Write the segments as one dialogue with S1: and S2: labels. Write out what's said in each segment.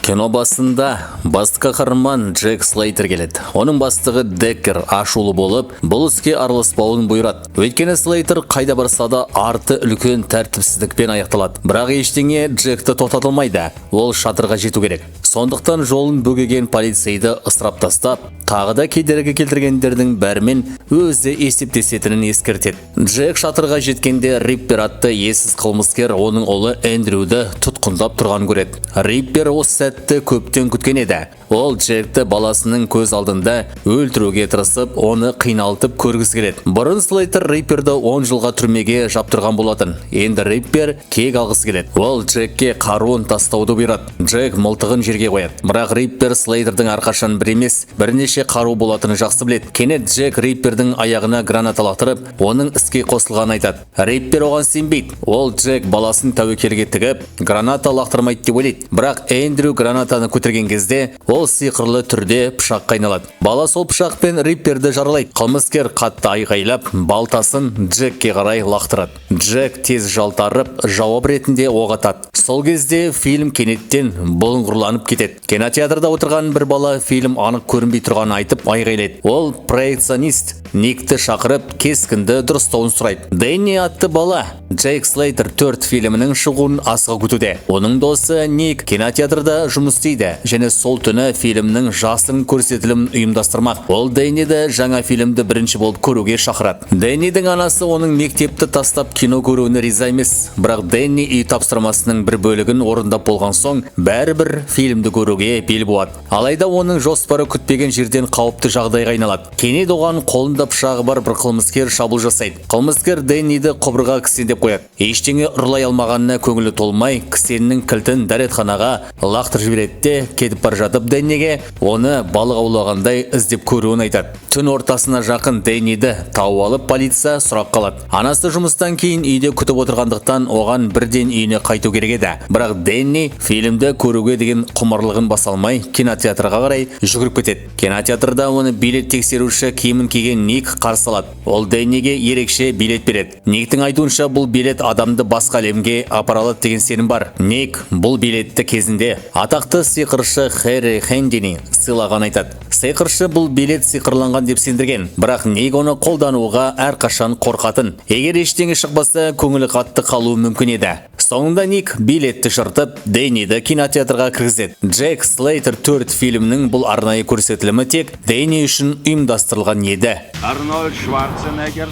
S1: Кино басында басты қаһарман Джек Слейтер келеді. Оның бастығы Деккер ашулы болып, бұл іске араласпауын бұйырады. Өйткені Слейтер қайда барса да арты үлкен тәртіпсіздікпен аяқталады. Бірақ ештеңе Джекті тоқтатылмайды. Ол шатырға жету керек. Сондықтан жолын бөгеген полицейді ысырап тастап, тағы да кедергі келтіргендердің бәрімен өзі есептесетінін ескертеді. Джек шатырға жеткенде Риппер атты ессіз қылмыскер оның ұлы Эндрюді тұтқындап тұрған көреді. Риппер осы сәтті көптен күткен еді. Ол Джекті баласының көз алдында өлтіруге тырысып, оны қиналтып көргісі келеді. Бұрын Слейтер Рипперді 10 жылға түрмеге жаптырған болатын. Енді Риппер кек алғысы келеді. Ол Джекке қаруын тастауды бұйырады. Джек мылтығын жерге қояды. Бірақ Риппер Слейтердің арқашан бір емес, бірнеше қару болатынын жақсы біледі. Кенет Джек Риппердің аяғына граната лақтырып, оның іске қосылғанын айтады. Риппер оған сенбейді. Ол Джек баласын тәуекелге тігіп, граната лақтырмайды деп ойлайды. Бірақ Эндрю гранатаны көтерген кезде ол сиқырлы түрде пышаққа айналады. Бала сол пышақпен Рипперді жаралайды. Қылмыскер қатты айғайлап, балтасын Джекке қарай лақтырады. Джек тез жалтарып, жауап ретінде оқ атады. Сол кезде фильм кенеттен бұлыңғырланып кетеді. Кинотеатрда отырған бір бала фильм анық көрінбей тұрғанын айтып айғайлайды. Ол проекционист Никті шақырып, кескінді дұрыстауын сұрайды. Дэнни атты бала Джек Слейтер 4 фильмінің шығуын асыға күтуде. Оның досы Ник кинотеатрда жұмыс істейді және сол түні фильмнің жасырын көрсетілімін ұйымдастырмақ. Ол Дэнниді жаңа фильмді бірінші болып көруге шақырады. Дэннидің анасы оның мектепті тастап кино көруіне риза емес, бірақ Дэнни үй тапсырмасының бір бөлігін орындап болған соң бәрібір фильмді көруге бел буады. Алайда оның жоспары күтпеген жерден қауіпті жағдайға айналады. Кенет оған қолында пышағы бар бір қылмыскер шабуыл жасайды. Қылмыскер Дэнниді құбырға кісендеп қояды. Ештеңе ұрлай алмағанына көңілі толмай, кісеннің кілтін дәретханаға лақтырып жібереді де кетіп бара жатып Дэнниге оны балық аулағандай іздеп көруін айтады. Түн ортасына жақын Дэнниді тауып алып полиция сұрап қалады. Анасы жұмыстан кейін үйде күтіп отырғандықтан оған бірден үйіне қайту керек еді. Бірақ Дэнни фильмді көруге деген құмарлығын баса алмай кинотеатрға қарай жүгіріп кетеді. Кинотеатрда оны билет тексеруші киімін киген Ник қарсы алады. Ол Дэнниге ерекше билет береді. Никтің айтуынша бұл билет адамды басқа әлемге апара алады деген сенім бар. Ник бұл билетті кезінде атақты сиқыршы Хэрри Хендини сыйлаған айтады. Сиқыршы бұл билет сиқырланған деп сендірген, бірақ Ник оны қолдануға әрқашан қорқатын. Егер ештеңе шықпаса, көңілі қатты қалуы мүмкін еді. Соңында Ник билетті жыртып, Дэнниді кинотеатрға кіргізеді. Джек Слейтер 4 фильмнің бұл арнайы көрсетілімі тек Дэнни үшін ұйымдастырылған еді.
S2: Арнольд Шварценеггер.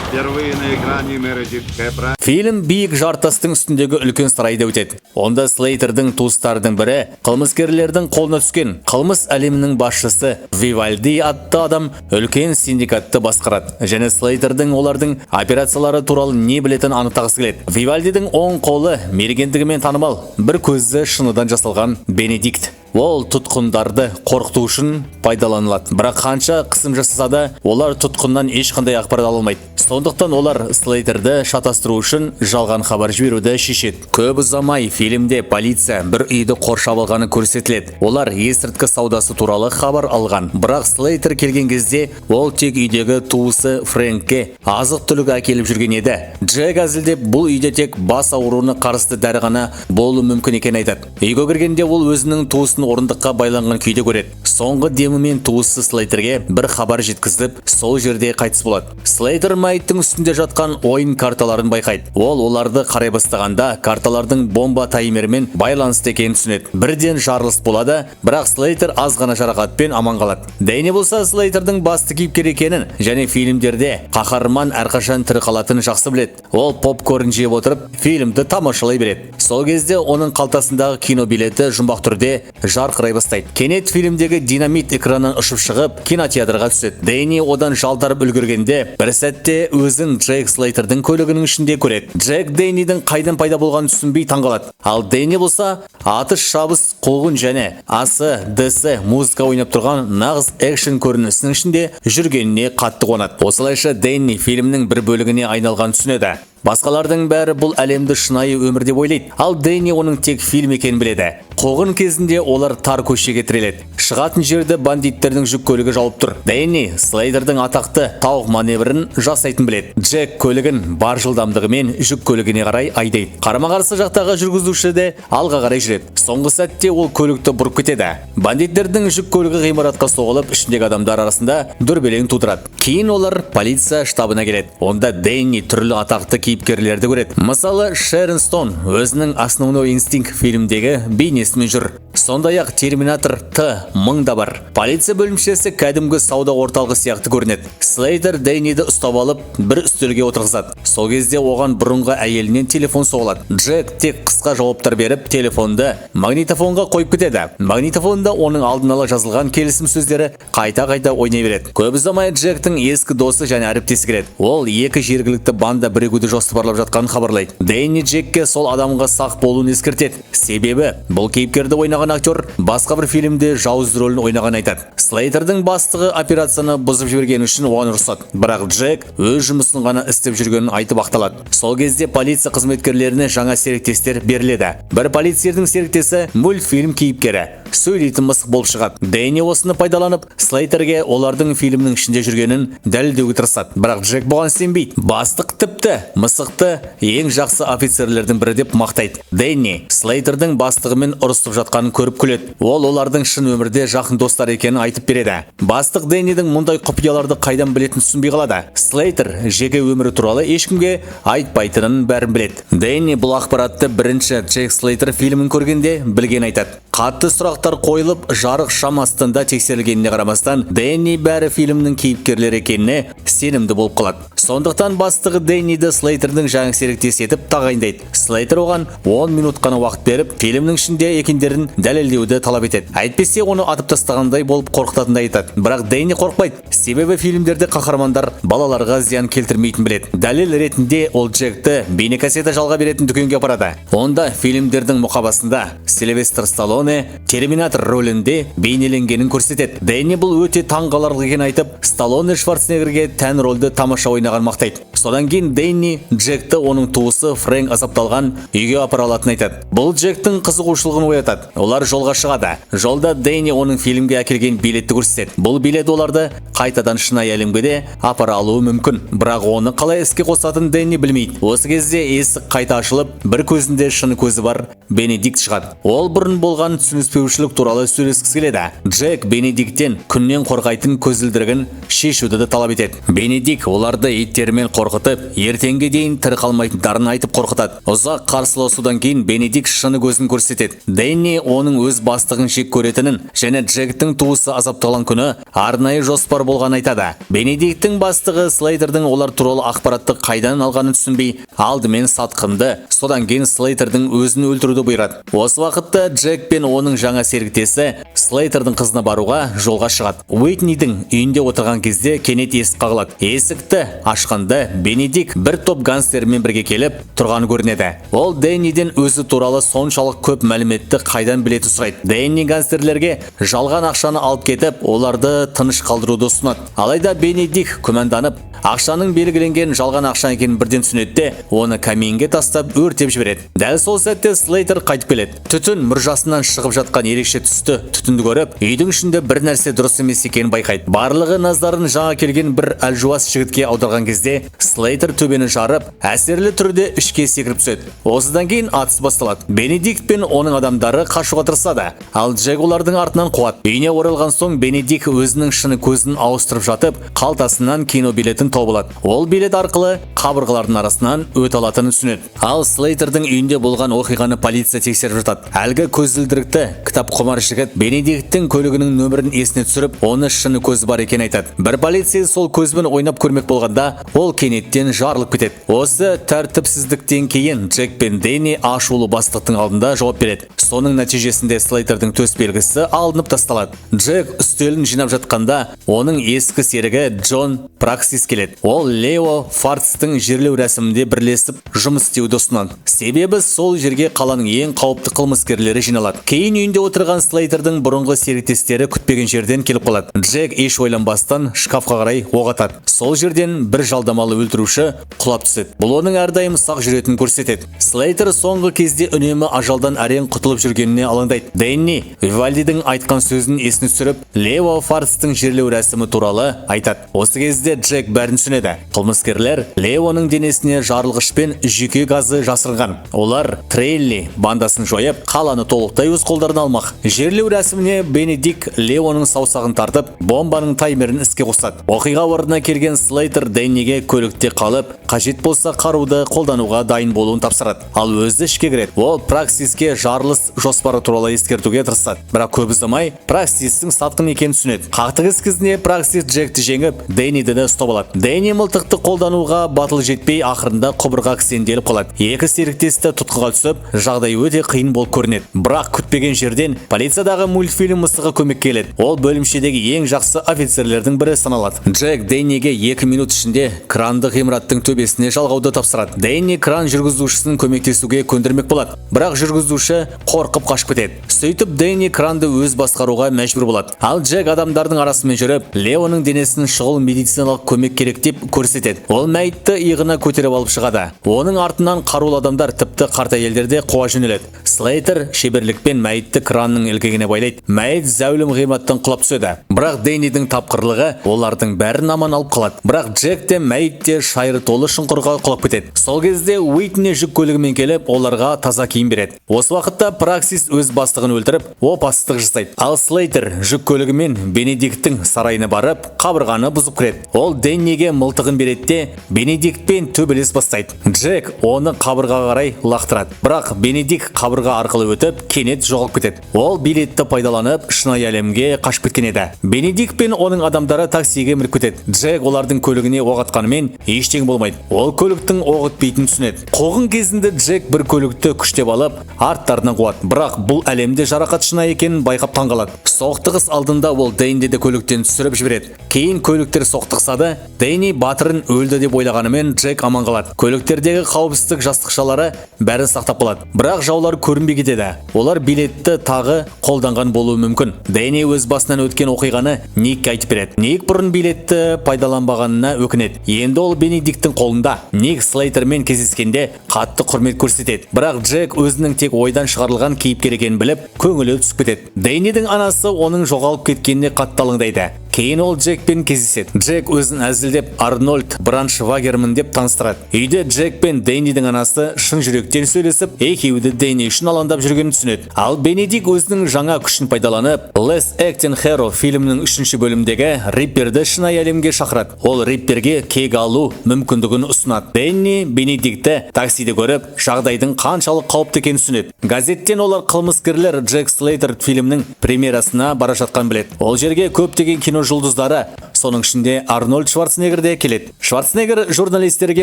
S2: Впервые на экране Мередит Кэпра.
S1: Фильм биік жартастың үстіндегі үлкен сарайда өтеді. Онда Слейтердің туыстарының бірі қылмыскерлердің қолына түскен қылмыс әлемінің басшысы Вивальди атты адам үлкен синдикатты басқарады. Және Слейтердің олардың операциялары туралы не білетін анықтағысы келеді. Вивальдидің оң қолы мергендігімен танымал, бір көзі шыныдан жасалған Бенедикт. Ол тұтқындарды қорқыту үшін пайдаланылады. Бірақ қанша қысым жасаса да, олар тұтқыннан ешқандай ақпарат ала алмайды. Сондықтан олар Слейтерді шатастыру үшін жалған хабар жіберуді шешеді. Көп ұзамай фильмде полиция бір үйді қоршап алғаны көрсетіледі. Олар есірткі саудасы туралы хабар алған. Бірақ Слейтер келген кезде ол тек үйдегі туысы Фрэнкке азық-түлік әкеліп жүрген еді. Джек әзілдеп бұл үйде тек бас ауруына қарсы дәрі ғана болуы мүмкін екенін айтады. Үйге кіргенде ол өзінің туысын орындыққа байланған күйде көреді. Соңғы демімен туысы Слейтерге бір хабар жеткізіп, сол жерде қайтыс болады. Слейтер мәйіттің үстінде жатқан ойын карталарын байқайды. Ол оларды қарай бастағанда карталардың бомба таймермен байланысты екенін түсінеді. Бірден жарылыс болады, бірақ Слейтер аз ғана жарақатпен аман қалады. Дэнни болса Слейтердің басты кейіпкер екенін және фильмдерде қаһарман әрқашан тірі қалатынын жақсы біледі. Ол попкорн жеп отырып, фильмді тамашалай береді. Сол кезде оның қалтасындағы кино билеті жұмбақ түрде жарқырай бастайды. Кенет фильмдегі динамит экраннан ұшып шығып, кинотеатрға түседі. Дэнни одан жалтарып үлгергенде, бір сәтте өзін Джек Слейтердің көлігінің ішінде көреді. Джек Дэннидің қайдан пайда болғанын түсінбей таңғалады. Ал Дэнни болса, атыс, шабыс, қуғын және асы, дысы, музыка ойнап тұрған нағыз экшен көрінісінің ішінде жүргеніне қатты қуанады. Осылайша Дэнни фильмнің бір бөлігіне айналған түсінеді. Басқалардың бәрі бұл әлемді шынайы өмір деп ойлайды. Ал Дэнни оның тек фильм екенін біледі. Қуғын кезінде олар тар көшеге тіреледі. Шығатын жерді бандиттердің жүк көлігі жауып тұр. Дэнни Слейтердің атақты тауық маневрін жасайтын біледі. Джек көлігін бар жылдамдығымен жүк көлігіне қарай айдайды. Қарама-қарсы жақтағы жүргізуші де алға қарай жүреді. Соңғы сәтте ол көлікті бұрып кетеді. Бандиттердің жүк көлігі ғимаратқа соғылып, ішіндегі адамдар арасында дүрбелең тудырады. Кейін олар полиция штабына келеді. Онда Дэнни түрлі атақты кейіпкерлерді көреді. Мысалы, Шерон Стоун өзінің «Основной инстинкт» фильмдегі бейнесімен жүр. Сондай-ақ Терминатор Т-1000 да бар. Полиция бөлімшесі кәдімгі сауда орталығы сияқты көрінеді. Слейтер Дэнниді ұстап алып, бір үстелге отырғызады. Сол кезде оған бұрынғы әйелінен телефон соғылады. Джек тек қысқа жауаптар беріп, телефонды магнитофонға қойып кетеді. Магнитофонда оның алдын ала жазылған келісім сөздері қайта-қайта ойнай береді. Көп ұзамай Джектің ескі досы және әріптесі келеді. Ол екі жергілікті банда бірігуді жоспарлап жатқанын хабарлайды. Дэнни Джекке сол адамға сақ болуын ескертеді. Себебі бұл кейіпкерді ойнаған актер басқа бір фильмде жауыз рөлін ойнаған айтады. Слейтердің бастығы операцияны бұзып жібергені үшін оған ұрысады. Бірақ Джек өз жұмысын ғана істеп жүргенін айтып ақталады. Сол кезде полиция қызметкерлеріне жаңа серіктестер беріледі. Бір полицейдің серіктесі мультфильм кейіпкері, сөйлейтін мысық болып шығады. Дэнни осыны пайдаланып, Слейтерге олардың фильмнің ішінде жүргенін дәлелдеуге тырысады. Бірақ Джек бұған сенбейді. Бастық тіпті мысықты ең жақсы офицерлердің бірі деп мақтайды. Дэнни Слейтердің бастығымен ұрысып жатқанын көріп күледі. Ол олардың шын өмірде жақын достар екенін айтып береді. Бастық Дэннидің мұндай құпияларды қайдан білетінін түсінбей қалады. Слейтер жеке өмірі туралы ешкімге айтпайтынын бәрін біледі. Дэнни бұл ақпаратты бірінші Джек Слейтер фильмін көргенде білген айтады. Қатты сұрақтар қойылып, жарық шам астында тексерілгеніне қарамастан, Дэнни бәрі фильмнің кейіпкерлері екеніне сенімді болып қалады. Сондықтан бастығы Дэнниді Слейтердің жаңа серіктесі етіп тағайындайды. Слейтер оған 10 минут қана уақыт беріп, фильмнің ішінде екендерін дәлелдеуді талап етеді. Әйтпесе оны атып тастағандай болып қорқытатындай айтады. Бірақ Дэнни қорықпайды. Себебі фильмдерде қаһармандар балаларға зиян келтірмейтін біледі. Дәлел ретінде ол Джекті бейнекассета жалға беретін дүкенге апарады. Онда фильмдердің мұқабасында Сильвестр Сталлоне Терминатор рөлінде бейнеленгенін көрсетеді. Дэнни бұл өте таңғаларлық екенін айтып, Сталлоне Шварценеггерге тән рөлді тамаша ойнаған мақтайды. Содан кейін Дэнни Джекті оның туысы Фрэнк азапталған үйге апара алатынын айтады. Бұл Джектің қызығушылығын оятады. Олар жолға шығады. Жолда Дэнни оның фильмге әкелген билетті көрсетеді. Бұл билет оларды қайтадан шынайы әлемге де апара алуы мүмкін. Бірақ оны қалай іске қосатынын Дэнни білмейді. Осы кезде есік қайта ашылып, бір көзінде шыны көзі бар Бенедикт шығады. Ол бұрын болған түсініспеушілік туралы сөйлескісі келеді. Джек Бенедикттен күннен қорғайтын көзілдірігін шешуді де талап етеді. Бенедикт оларды иттермен қорқытып, ертеңге дейін тірі қалмайтындарын айтып қорқытады. Ұзақ қарсыласудан кейін Бенедикт шыны көзін көрсетеді. Дэнни оның өз бастығын жек көретінін және Джектің туысы азапталған күні арнайы жоспар болғанын айтады. Бенедикттің бастығы Слейтердің олар туралы ақпаратты қайдан алғанын түсінбей, алдымен сатқынды, содан кейін Слейтердің өзін өлтіруді бұйырады. Осы уақытта Джек пен оның жаңа серіктесі Слейтердің қызына баруға жолға шығады. Уитнидің үйінде отырған кезде кенет есік қағылады. Есікті ашқанда Бенедикт бір топ гангстермен бірге келіп тұрғаны көрінеді. Ол Дэнниден өзі туралы соншалық көп мәліметті қайдан білетінін сұрайды. Дэнни гангстерлерге жалған ақшаны алып кетіп, оларды тыныш қалдыруды ұсынады. Алайда Бенедикт күмәнданып, ақшаның белгіленген жалған ақша екенін бірден түсінеді де, оны каминге тастап өртеп жібереді. Дәл сол сәтте Слейтер қайтып келеді. Түтін мұржасынан шығып жатқан ерекше түсті түтінді көріп, үйдің ішінде бір нәрсе дұрыс емес екенін байқайды. Барлығы назарын жаңа келген бір әлжуаз жігітке аударған кезде, Слейтер төбені жарып, әсерлі түрде ішке секіріп түседі. Осыдан кейін атыс басталады. Бенедикт пен оның адамдары қашуға тырысады, ал Джек олардың артынан қуады. Үйіне оралған соң Бенедикт өзінің шыны көзін ауыстырып жатып, қалтасынан кино билетін тауып алады. Ол билет арқылы қабырғалардың арасынан өте алатынын түсінеді. Ал Слейтердің үйінде болған оқиғаны полиция тексеріп жатады. Әлгі көзілдірікті кітап құмар жігіт Бенедикттің көлігінің нөмірін есіне түсіріп, оны шыны көзі бар екенін айтады. Бір полицей сол көзбен ойнап көрмек болғанда, ол кенеттен жарылып кетеді. Осы тәртіпсіздіктен кейін Джек пен Дэнни ашулы бастықтың алдында жауап береді. Соның нәтижесінде Слейтердің төс белгісі алынып тасталады. Джек үстелін жинап жатқанда, оның ескі серігі Джон Праксис келеді. келеді. Ол Лео Фартстың жерлеу рәсімінде бірлесіп жұмыс істеуді ұсынады. Себебі сол жерге қаланың ең қауіпті қылмыскерлері жиналады. Кейін үйінде отырған Слейтердің бұрынғы серіктестері күтпеген жерден келіп қалады. Джек еш ойланбастан шкафқа қарай оқ атады. Сол жерден бір жалдамалы өлтіруші құлап түседі. Бұл оның әрдайым сақ жүретінін көрсетеді. Слейтер соңғы кезде үнемі ажалдан әрең құтылып жүргеніне алаңдайды. Дэнни Вивальдидің айтқан сөзін есіне түсіріп, Лео Фартстың жерлеу рәсімі туралы айтады. Осы кезде Джек бәрін түсінеді. Қылмыскерлер Леоның денесіне жарылғыш пен жүйке газы жасырған. Олар Трелли бандасын жойып, қаланы толықтай өз қолдарына алмақ. Жерлеу рәсіміне Бенедикт Леоның саусағын тартып, бомбаның таймерін іске қосады. Оқиға орнына келген Слейтер Дэнниге көлікте қалып, қажет болса қаруды қолдануға дайын болуын тапсырады. Ал өзі ішке кіреді. Ол Праксиске жарылыс жоспары туралы ескертуге тырысады. Бірақ көп ұзамай Праксистің сатқын екенін түсінеді. Қақтығыс кезінде Праксис Джекті жеңіп, Дэнниді ұстап алады. Дэнни мылтықты қолдануға батыл жетпей, ақырында құбырға кісенделіп қалады. Екі серіктесті тұтқынға түсіп, жағдай өте қиын болып көрінеді. Бірақ күтпеген жерден полициядағы мультфильм мысығы көмек келеді. Ол бөлімшедегі ең жақсы офицерлердің бірі саналады. Джек Дэнниге 2 минут ішінде кранды ғимараттың төбесіне жалғауды тапсырады. Дэнни кран жүргізушісін көмектесуге көндірмек болады. Бірақ жүргізуші қорқып қашып кетеді. Сөйтіп Дэнни кранды өз басқаруға мәжбүр болады. Ал Джек адамдардың арасымен жүріп, Леоның денесін шұғыл медициналық көмек керек деп көрсетеді. Ол мәйітті иығына көтеріп алып шығады. Оның артынан қарулы адамдар, тіпті қарт әйелдер де қуа жөнеледі. Слейтер шеберлікпен мәйітті кранның ілгегіне байлайды. Мәйіт зәулім ғимараттан құлап түседі. Бірақ Дэннидің тапқырлығы олардың бәрін аман алып қалады. Бірақ Джек те мәйіт те шайыры толы шұңқырға құлап кетеді. Сол кезде Уитни жүк көлігімен келіп, оларға таза киім береді. Осы уақытта Праксис өз бастығын өлтіріп, опасыздық жасайды. Ал Слейтер жүк көлігімен Бенедикттің сарайына барып, қабырғаны бұзып кіреді. Ол Дэнниге мылтығын береді де, Бенедиктпен төбелес бастайды. Джек оны қабырғаға қарай лақтырады. Бірақ Бенедикт қабырға арқылы өтіп, кенет жоғалып кетеді. Ол билетті пайдаланып, шынайы әлемге қашып кеткен еді. Бенедикт пен оның адамдары таксиге мініп кетеді. Джек олардың көлігіне оқ атқанымен ештеңе болмайды. Ол көліктің оқ өтпейтінін түсінеді. Қуғын кезінде Джек бір көлікті күштеп алып, арттарынан қуады. Бірақ бұл әлемде жарақат шынайы екенін байқап таңғалады. Соқтығыс алдында ол Дэнниді де көліктен түсіріп жібереді. Кейін көліктер соқтықсады, Дэнни батырын өлді деп ойлағанымен Джек аман қалады. Көліктердегі қауіпсіздік жастықшалары бәрін сақтап қалады. Бірақ жаулар көрінбей кетеді. Олар билетті тағы қолданған болуы мүмкін. Дэнни өз басынан өткен оқиғаны Никке айтып береді. Ник бұрын билетті пайдаланбағанына өкінеді. Енді ол Бенедикттің қолында. Ник Слейтермен кездескенде қатты құрмет көрсетеді. Бірақ Джек өзінің тек ойдан шығарылған кейіпкер екенін біліп, көңілі түсіп кетеді. Дэннидің анасы оның жоғалып кеткеніне қатты алаңдайды. Кейін ол Джекпен кездеседі. Джек өзін әзілдеп Арнольд Браншвагермін деп таныстырады. Үйде Джек пен Дэннидің анасы шын жүректен сөйлесіп, екеуі Дэнни үшін алаңдап жүргенін түсінеді. Ал Бенедикт өзінің жаңа күшін пайдаланып, Less Acting Hero фильмінің 3-ші бөлімдегі Рипперді шынайы әлемге шақырады. Ол Рипперге кек алу мүмкіндігін ұсынады. Дэнни Бенедиктті таксиде көріп, жағдайдың қаншалық қауіпті екенін түсінеді. Газеттен олар қылмыскерлер Джек Слейтер фильмінің премьерасына бара жатқан біледі. Ол жерге көптеген кино жұлдыздары, соның ішінде Арнольд Шварценеггер де келеді. Шварценеггер журналистерге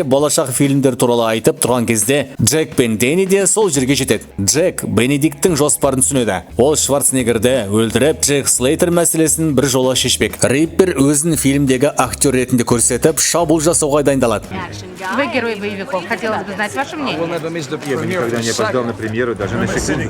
S1: болашақ фильмдер туралы айтып тұрған кезде Джек пен Дэнни де сол жерге жетеді. Джек Бенедикттің жоспарын түсінеді. Ол Шварценеггерді өлтіріп, Джек Слейтер мәселесін бір жолы шешпек. Риппер өзін фильмдегі актер ретінде көрсетіп, шабуыл жасауға дайындалады.
S3: Вы герой боевиков. Хотелось бы знать ваше мнение.
S2: Я бы никогда не опоздал на премьеру даже на секунду.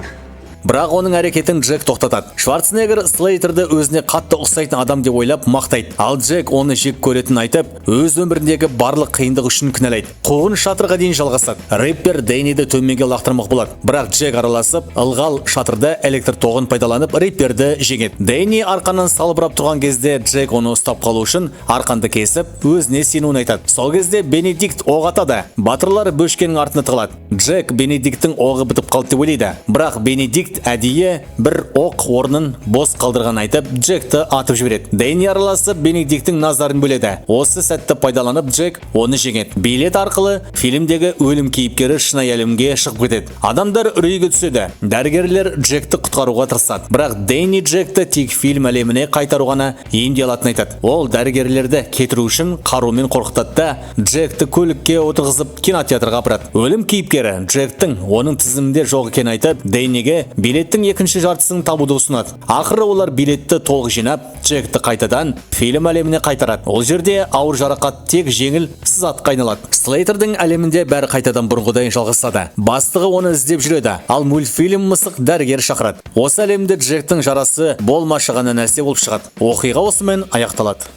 S1: Бірақ оның әрекетін Джек тоқтатады. Шварценеггер Слейтерді өзіне қатты ұқсайтын адам деп ойлап мақтайды. Ал Джек оны жек көретінін айтып, өз өміріндегі барлық қиындық үшін кінәлайды. Қуғын шатырға дейін жалғасады. Риппер Дэнниді төменге лақтырмақ болады. Бірақ Джек араласып, ылғал шатырда электр тоғын пайдаланып Рипперді жеңеді. Дэнни арқанын салбырап тұрған кезде Джек оны ұстап қалу үшін арқанды кесіп, өзіне сенуін айтады. Сол кезде Бенедикт оқ атады. Батырлар бөшкенің артына тығылады. Джек Бенедикттің оғы бітіп қалды деп ойлайды. Бірақ Бенедикт әдейі бір оқ орнын бос қалдырған айтып, Джекті атып жібереді. Дэнни араласып Бенедикттің назарын бөледі. Осы сәтті пайдаланып Джек оны жеңеді. Билет арқылы фильмдегі өлім кейіпкері шынайы әлемге шығып кетеді. Адамдар үрейге түседі. Дәрігерлер Джекті құтқаруға тырысады. Бірақ Дэнни Джекті тек фильм әлеміне қайтару ғана емдей алатынын айтады. Ол дәрігерлерді кетіру үшін қарумен қорқытады да Джекті көлікке отырғызып кинотеатрға апарады. Өлім кейіпкері Джектің оның тізімінде жоқ екенін айтып, Дэнниге билеттің екінші жартысын табуды ұсынады. Ақыры олар билетті толық жинап, Джекті қайтадан фильм әлеміне қайтарады. Ол жерде ауыр жарақат тек жеңіл сызатқа айналады. Слейтердің әлемінде бәрі қайтадан бұрынғыдай жалғасады. Бастығы оны іздеп жүреді, ал мультфильм мысық дәрігер шақырады. Осы әлемде Джектің жарасы болмашыған нәрсе болып шығады. Оқиға осымен аяқталады.